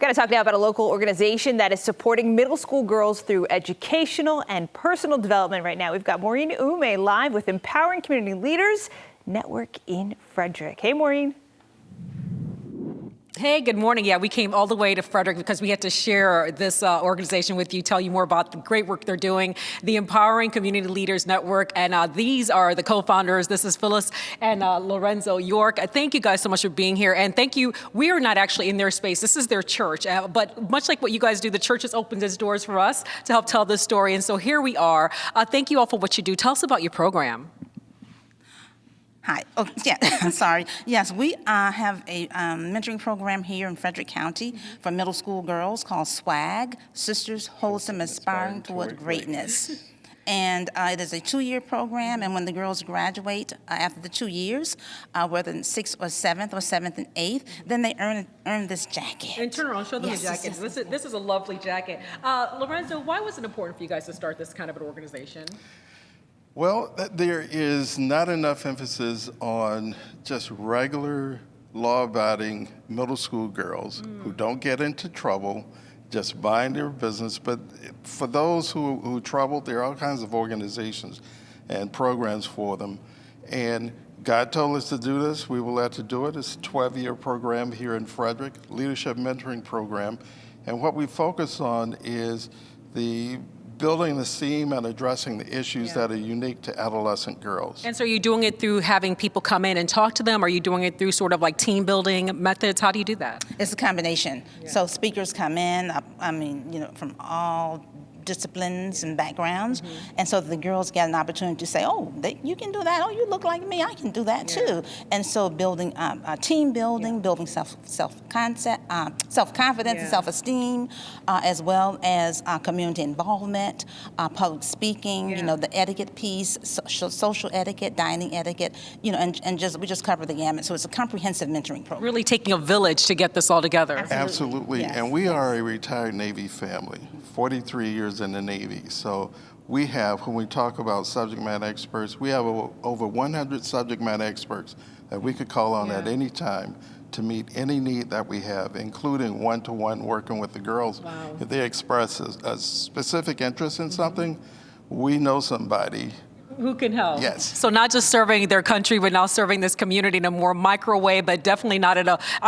Got to talk now about a local organization that is supporting middle school girls through educational and personal development right now. We've got Maureen Ume live with Empowering Community Leaders Network in Frederick. Hey, Maureen. Hey, good morning. Yeah, we came all the way to Frederick because we had to share this organization with you, tell you more about the great work they're doing, the Empowering Community Leaders Network. And these are the co-founders. This is Phyllis and Lorenzo York. Thank you guys so much for being here. And thank you. We are not actually in their space. This is their church. But much like what you guys do, the church has opened its doors for us to help tell this story. And so here we are. Thank you all for what you do. Tell us about your program. Hi. Oh, yeah. Sorry. Yes, we have a mentoring program here in Frederick County for middle school girls called S.W.A.G, Sisters Wholesome Aspiring Toward Greatness. And it is a 2-year program, and when the girls graduate after the 2 years, whether in 6th or 7th or 7th and 8th, then they earn this jacket. And turn around, show them Yes, the jacket. yes, yes. This is a lovely jacket. Lorenzo, why was it important for you guys to start this kind of an organization? Well, there is not enough emphasis on just regular law-abiding middle school girls who don't get into trouble, just mind their business. But for those who trouble, there are all kinds of organizations and programs for them. And God told us to do this. We were led to do it. It's a 12-year program here in Frederick, leadership mentoring program. And what we focus on is the building the esteem and addressing the issues that are unique to adolescent girls. And so are you doing it through having people come in and talk to them? Are you doing it through sort of like team building methods? How do you do that? It's a combination. Yeah. So speakers come in, from all disciplines and backgrounds, and so the girls get an opportunity to say, oh, you can do that, oh, you look like me, I can do that too. And so building team building, building self-confidence and self-esteem, as well as community involvement, public speaking, the etiquette piece, social etiquette, dining etiquette, and we just cover the gamut. So it's a comprehensive mentoring program. Really taking a village to get this all together. Absolutely. Yes. And we are a retired Navy family, 43 years in the Navy. So we have, when we talk about subject matter experts, we have over 100 subject matter experts that we could call on at any time to meet any need that we have, including one-to-one working with the girls. Wow. If they express a specific interest in something, we know somebody who can help. Yes. So not just serving their country, but now serving this community in a more micro way, but definitely not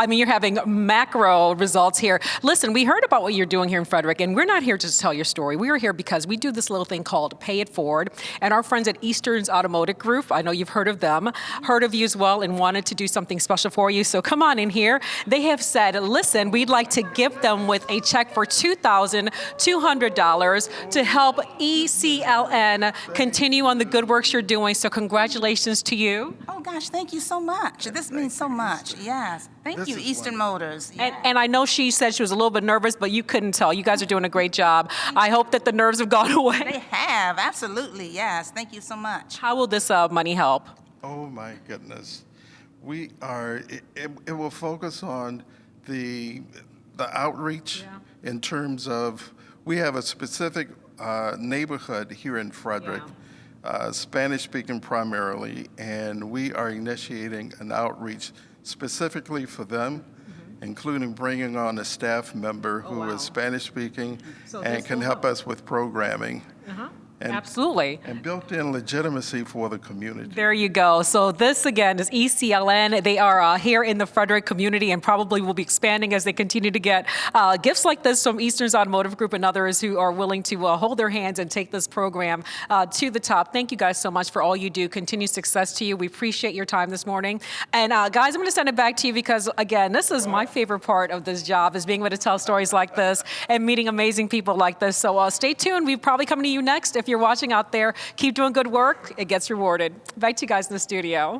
you're having macro results here. Listen, we heard about what you're doing here in Frederick, and we're not here just to tell your story. We are here because we do this little thing called Pay It Forward, and our friends at Eastern's Automotive Group, I know you've heard of them, heard of you as well, and wanted to do something special for you. So come on in here. They have said, listen, we'd like to give them with a check for $2,200 to help ECLN continue on the good works you're doing. So congratulations to you. Oh gosh, thank you so much. This means so much. Yes. Thank you, Eastern Motors. Yes. And I know she said she was a little bit nervous, but you couldn't tell. You guys are doing a great job. I hope that the nerves have gone away. They have, absolutely, yes. Thank you so much. How will this money help? Oh my goodness. We are, it will focus on the outreach in terms of, we have a specific neighborhood here in Frederick, Spanish speaking primarily, and we are initiating an outreach specifically for them, including bringing on a staff member who is Spanish speaking and can help us with programming. Absolutely. And built-in legitimacy for the community. There you go. So this, again, is ECLN. They are here in the Frederick community and probably will be expanding as they continue to get gifts like this from Eastern's Automotive Group and others who are willing to hold their hands and take this program to the top. Thank you guys so much for all you do. Continued success to you. We appreciate your time this morning. And guys, I'm going to send it back to you because, again, this is my favorite part of this job, is being able to tell stories like this and meeting amazing people like this. So stay tuned. We'll probably come to you next. If you're watching out there, keep doing good work. It gets rewarded. Back to you guys in the studio.